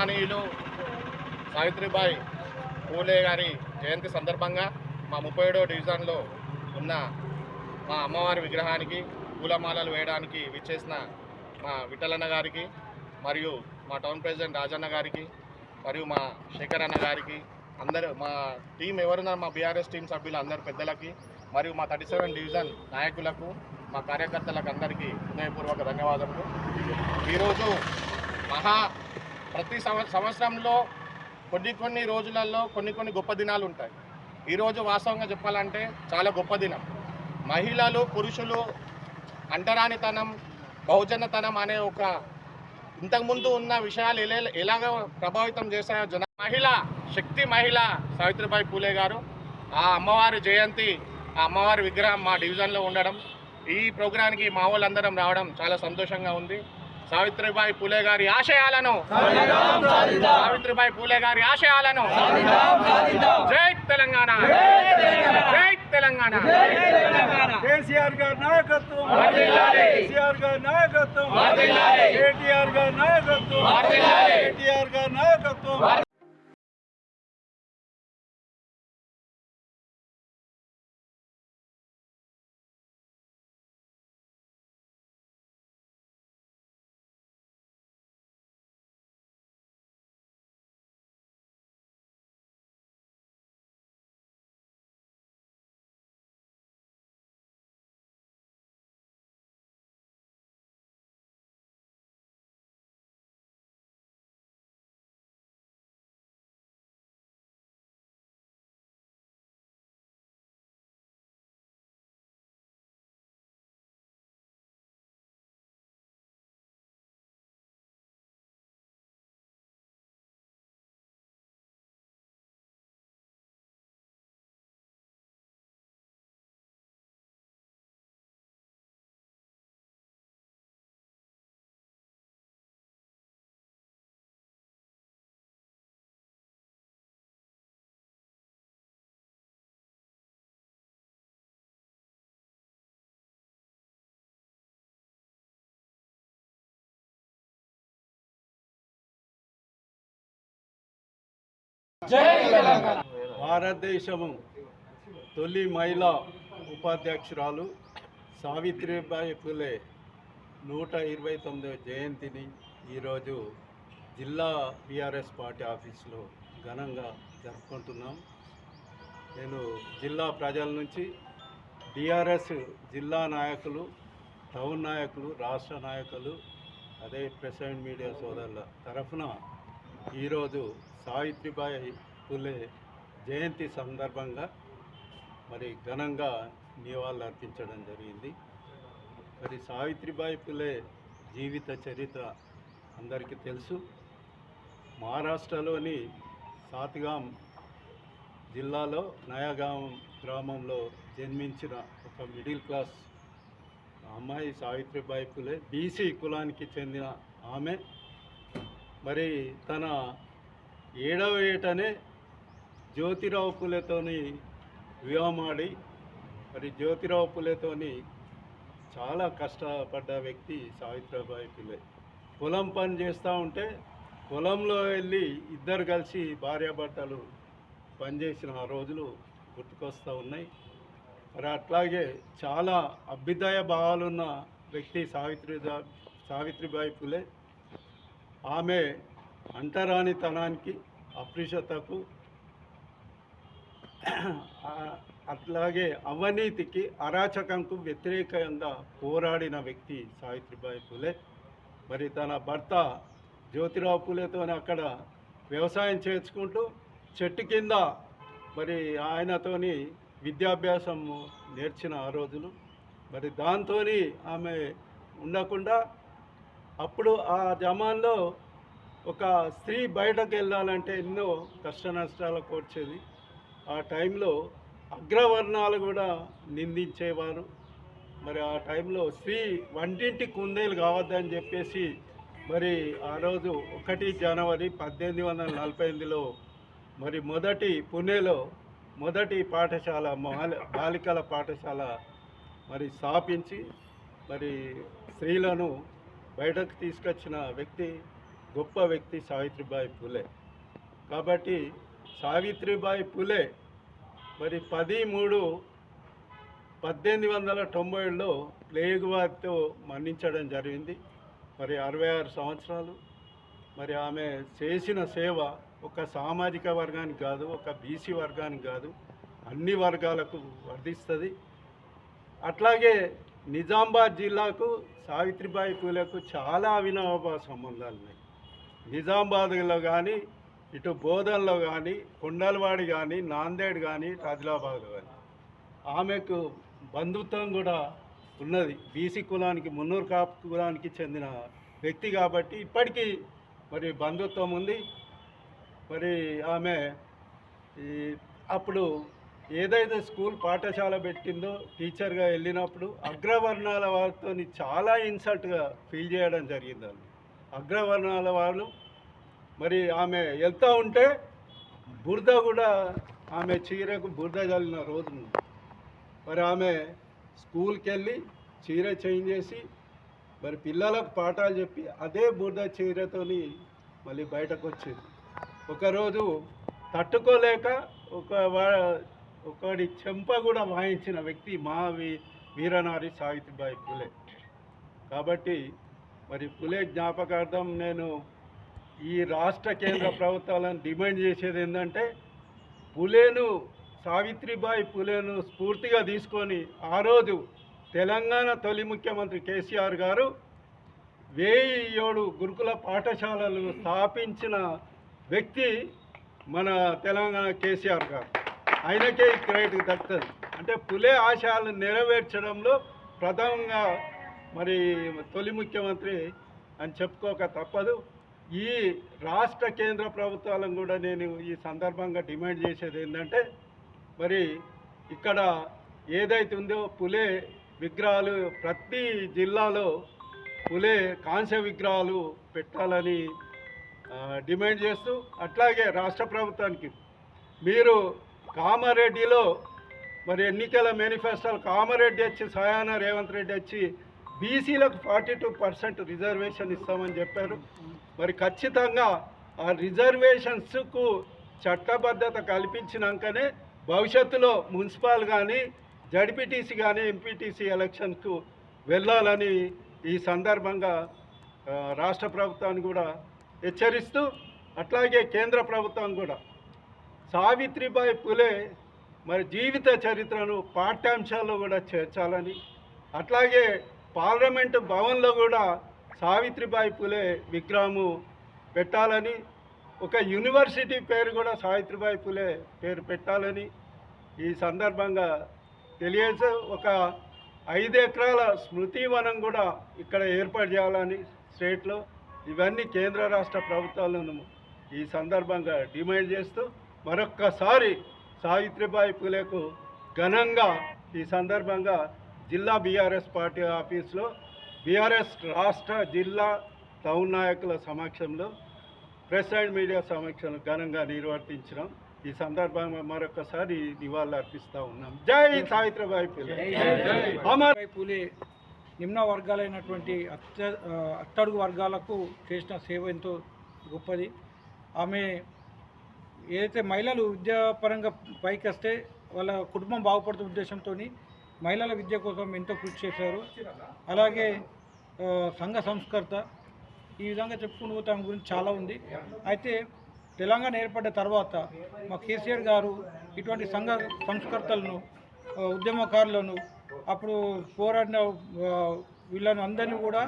మహనీయులు సావిత్రిబాయి పూలే గారి జయంతి సందర్భంగా మా 37వ డివిజన్లో ఉన్న మా అమ్మవారి విగ్రహానికి పూలమాలలు వేయడానికి విచ్చేసిన మా విఠలన్న గారికి మరియు మా టౌన్ ప్రెసిడెంట్ రాజన్న గారికి మరియు మా శేఖర్ అన్న గారికి అందరూ మా టీం ఎవరున్నారు మా బీఆర్ఎస్ టీం సభ్యులు అందరు పెద్దలకి మరియు మా 37 డివిజన్ నాయకులకు మా కార్యకర్తలకు అందరికీ హృదయపూర్వక ధన్యవాదములు. ఈరోజు ప్రతి సంవత్సరంలో కొన్ని రోజులలో కొన్ని గొప్ప దినాలు ఉంటాయి. ఈరోజు వాస్తవంగా చెప్పాలంటే చాలా గొప్ప దినం. మహిళలు పురుషులు అంటరానితనం బహుజనతనం అనే ఒక ఇంతకుముందు ఉన్న విషయాలు ఎలాగ ప్రభావితం చేశాయో శక్తి మహిళ సావిత్రిబాయి పూలే గారు ఆ అమ్మవారి జయంతి ఆ అమ్మవారి విగ్రహం మా డివిజన్లో ఉండడం ఈ ప్రోగ్రాంకి మా వాళ్ళందరం రావడం చాలా సంతోషంగా ఉంది. సావిత్రిబాయి పూలే గారి ఆశయాలను జై తెలంగాణ, జై తెలంగాణ. కేసీఆర్ గారి నాయకత్వం, కేసీఆర్ గారి నాయకత్వం, కేటీఆర్ గారి నాయకత్వం, కేటీఆర్ గారి నాయకత్వం. భారతదేశము తొలి మహిళా ఉపాధ్యక్షురాలు సావిత్రిబాయి పూలే 129వ జయంతిని ఈరోజు జిల్లా బీఆర్ఎస్ పార్టీ ఆఫీసులో ఘనంగా జరుపుకుంటున్నాం. నేను జిల్లా ప్రజల నుంచి బీఆర్ఎస్ జిల్లా నాయకులు, టౌన్ నాయకులు, రాష్ట్ర నాయకులు, అదే ప్రెస్ అండ్ మీడియా సోదరుల తరఫున ఈరోజు సావిత్రిబాయి పూలే జయంతి సందర్భంగా మరి ఘనంగా నివాళులు అర్పించడం జరిగింది. మరి సావిత్రిబాయి పూలే జీవిత చరిత్ర అందరికీ తెలుసు. మహారాష్ట్రలోని సాత్గాం జిల్లాలో నయాగాం గ్రామంలో జన్మించిన ఒక మిడిల్ క్లాస్ అమ్మాయి సావిత్రిబాయి పూలే. బీసీ కులానికి చెందిన ఆమె మరి తన 7వ ఏటనే జ్యోతిరావు పూలేతోని వివాహమాడి మరి జ్యోతిరావు పూలేతోని చాలా కష్టపడ్డ వ్యక్తి సావిత్రిబాయి పూలే. పొలం పని చేస్తూ ఉంటే పొలంలో వెళ్ళి ఇద్దరు కలిసి భార్యాభర్తలు పనిచేసిన ఆ రోజులు గుర్తుకొస్తూ ఉన్నాయి. మరి అట్లాగే చాలా అభ్యుదయ భావాలున్న వ్యక్తి సావిత్రిబాయి పూలే. ఆమె అంటరానితనానికి, అప్రిషతకు, అట్లాగే అవినీతికి, అరాచకంకు వ్యతిరేకంగా పోరాడిన వ్యక్తి సావిత్రిబాయి పూలే. మరి తన భర్త జ్యోతిరావు పూలేతో అక్కడ వ్యవసాయం చేసుకుంటూ చెట్టు కింద మరి ఆయనతోని విద్యాభ్యాసం నేర్చిన ఆ రోజులు. మరి దాంతో ఆమె ఉండకుండా అప్పుడు ఆ జమాన్లో ఒక స్త్రీ బయటకు వెళ్ళాలంటే ఎన్నో కష్ట నష్టాలకు వచ్చేది. ఆ టైంలో అగ్రవర్ణాలు కూడా నిందించేవారు. మరి ఆ టైంలో స్త్రీ వంటింటి కుందేలు కావద్దని చెప్పేసి మరి ఆ రోజు 1 జనవరి 1848లో మరి పుణేలో మొదటి పాఠశాల బాలికల పాఠశాల మరి స్థాపించి మరి స్త్రీలను బయటకు తీసుకొచ్చిన వ్యక్తి గొప్ప వ్యక్తి సావిత్రిబాయి పూలే. కాబట్టి సావిత్రిబాయి పూలే మరి 10/3/1897లో ప్లేగ్ వ్యాధితో మరణించడం జరిగింది. మరి 66 సంవత్సరాలు. మరి ఆమె చేసిన సేవ ఒక సామాజిక వర్గానికి కాదు, ఒక బీసీ వర్గానికి కాదు, అన్ని వర్గాలకు వర్ధిస్తుంది. అట్లాగే నిజామాబాద్ జిల్లాకు సావిత్రిబాయి పూలేకు చాలా అవినాభావ సంబంధాలు ఉన్నాయి. నిజామాబాద్లో కానీ, ఇటు బోధన్లో కానీ, కొండలవాడి కానీ, నాందేడ్ కానీ, ఆదిలాబాద్ కానీ ఆమెకు బంధుత్వం కూడా ఉన్నది. బీసీ కులానికి, మున్నూరు కాపు కులానికి చెందిన వ్యక్తి కాబట్టి ఇప్పటికీ మరి బంధుత్వం ఉంది. మరి ఆమె అప్పుడు ఏదైతే స్కూల్ పాఠశాల పెట్టిందో టీచర్గా వెళ్ళినప్పుడు అగ్రవర్ణాల వారితో చాలా ఇన్సల్ట్గా ఫీల్ చేయడం జరిగింది. అగ్రవర్ణాల వాళ్ళు మరి ఆమె వెళ్తూ ఉంటే బురద కూడా ఆమె చీరకు బురద చల్లిన రోజు ఉంది. మరి ఆమె స్కూల్కి వెళ్ళి చీర చేంజ్ చేసి మరి పిల్లలకు పాఠాలు చెప్పి అదే బురద చీరతోని మళ్ళీ బయటకు వచ్చేది. ఒకరోజు తట్టుకోలేక ఒకడి చెంప కూడా వాయించిన వ్యక్తి మా వీరనారి సావిత్రిబాయి పూలే. కాబట్టి మరి పూలే జ్ఞాపకార్థం నేను ఈ రాష్ట్ర కేంద్ర ప్రభుత్వాలను డిమాండ్ చేసేది ఏంటంటే సావిత్రిబాయి పూలేను స్ఫూర్తిగా తీసుకొని ఆ రోజు తెలంగాణ తొలి ముఖ్యమంత్రి కేసీఆర్ గారు 1007 గురుకుల పాఠశాలలు స్థాపించిన వ్యక్తి మన తెలంగాణ కేసీఆర్ గారు. ఆయనకే ఈ క్రెడిట్ దక్కుతుంది. అంటే పూలే ఆశయాలను నెరవేర్చడంలో ప్రధానంగా మరి తొలి ముఖ్యమంత్రి అని చెప్పుకోక తప్పదు. ఈ రాష్ట్ర కేంద్ర ప్రభుత్వాలను కూడా నేను ఈ సందర్భంగా డిమాండ్ చేసేది ఏంటంటే మరి ఇక్కడ ఏదైతే ఉందో పూలే విగ్రహాలు ప్రతి జిల్లాలో పూలే కాంస్య విగ్రహాలు పెట్టాలని డిమాండ్ చేస్తూ, అట్లాగే రాష్ట్ర ప్రభుత్వానికి మీరు కామారెడ్డిలో మరి ఎన్నికల మేనిఫెస్టోలు కామారెడ్డి వచ్చి సయాన రేవంత్ రెడ్డి వచ్చి బీసీలకు 42% రిజర్వేషన్ ఇస్తామని చెప్పారు. మరి ఖచ్చితంగా ఆ రిజర్వేషన్స్కు చట్టబద్ధత కల్పించినాకనే భవిష్యత్తులో మున్సిపల్ కానీ, జడ్పీటీసీ కానీ, ఎంపీటీసీ ఎలక్షన్కు వెళ్ళాలని ఈ సందర్భంగా రాష్ట్ర ప్రభుత్వాన్ని కూడా హెచ్చరిస్తూ, అట్లాగే కేంద్ర ప్రభుత్వం కూడా సావిత్రిబాయి పూలే మరి జీవిత చరిత్రను పాఠ్యాంశాల్లో కూడా చేర్చాలని, అట్లాగే పార్లమెంటు భవన్లో కూడా సావిత్రిబాయి పూలే విగ్రహము పెట్టాలని, ఒక యూనివర్సిటీ పేరు కూడా సావిత్రిబాయి పూలే పేరు పెట్టాలని ఈ సందర్భంగా తెలియజేస్తూ, ఒక 5 ఎకరాల స్మృతివనం కూడా ఇక్కడ ఏర్పాటు చేయాలని స్టేట్లో, ఇవన్నీ కేంద్ర రాష్ట్ర ప్రభుత్వాలను ఈ సందర్భంగా డిమాండ్ చేస్తూ మరొక్కసారి సావిత్రిబాయి పూలేకు ఘనంగా ఈ సందర్భంగా జిల్లా బీఆర్ఎస్ పార్టీ ఆఫీస్లో బీఆర్ఎస్ రాష్ట్ర జిల్లా టౌన్ నాయకుల సమక్షంలో ప్రెస్ అండ్ మీడియా సమక్షంలో ఘనంగా నిర్వర్తించడం. ఈ సందర్భంగా మరొకసారి నివాళులు అర్పిస్తూ ఉన్నాం. జై సావిత్రిబాయి పూలే. పూలే నిమ్న వర్గాలైనటువంటి అట్టడుగు వర్గాలకు చేసిన సేవ ఎంతో గొప్పది. ఆమె ఏదైతే మహిళలు విద్యాపరంగా పైకి వస్తే వాళ్ళ కుటుంబం బాగుపడుతున్న ఉద్దేశంతో మహిళల విద్య కోసం ఎంతో కృషి చేశారు. అలాగే సంఘ సంస్కర్త, ఈ విధంగా చెప్పుకుంటూ పోతే ఆమె గురించి చాలా ఉంది. అయితే తెలంగాణ ఏర్పడ్డ తర్వాత మా కేసీఆర్ గారు ఇటువంటి సంఘ సంస్కర్తలను, ఉద్యమకారులను, అప్పుడు పోరాడిన వీళ్ళని అందరినీ కూడా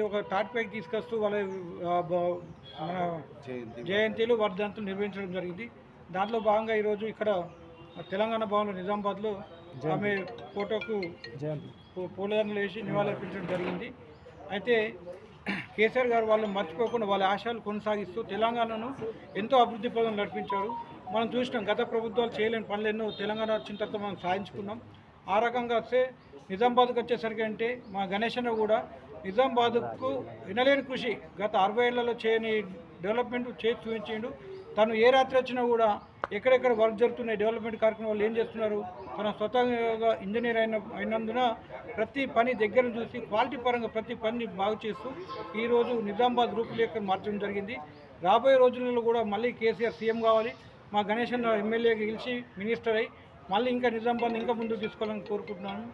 ఒక తాటిపైకి తీసుకొస్తూ వాళ్ళ మన జయంతిలు వర్ధంతులు నిర్వహించడం జరిగింది. దాంట్లో భాగంగా ఈరోజు ఇక్కడ తెలంగాణ భవన్లో నిజామాబాద్లో ఆమె ఫోటోకు పూలదండలు వేసి నివాళులర్పించడం జరిగింది. అయితే కేసీఆర్ గారు వాళ్ళు మర్చిపోకుండా వాళ్ళ ఆశయాలు కొనసాగిస్తూ తెలంగాణను ఎంతో అభివృద్ధి పదం నడిపించారు. మనం చూసినాం, గత ప్రభుత్వాలు చేయలేని పనులు ఎన్నో తెలంగాణ వచ్చిన తర్వాత మనం సాధించుకున్నాం. ఆ రకంగా వస్తే నిజామాబాద్కు వచ్చేసరికి అంటే మా గణేశన్న కూడా నిజామాబాద్కు వినలేని కృషి, గత 60 ఏళ్లలో చేయని డెవలప్మెంట్ చేసి చూపించిండు. తను ఏ రాత్రి వచ్చినా కూడా ఎక్కడెక్కడ వర్క్ జరుగుతున్నాయి, డెవలప్మెంట్ కార్యక్రమాలు ఏం చేస్తున్నారు, తన స్వతహాగా ఇంజనీర్ అయినందున ప్రతి పని దగ్గర చూసి క్వాలిటీ పరంగా ప్రతి పనిని బాగు చేస్తూ ఈరోజు నిజామాబాద్ రూపురేఖను మార్చడం జరిగింది. రాబోయే రోజులలో కూడా మళ్ళీ కేసీఆర్ సీఎం కావాలి, మా గణేష్ అన్న ఎమ్మెల్యేగా గెలిచి మినిస్టర్ అయ్యి మళ్ళీ ఇంకా నిజామాబాద్ ఇంకా ముందుకు తీసుకోవాలని కోరుకుంటున్నాను.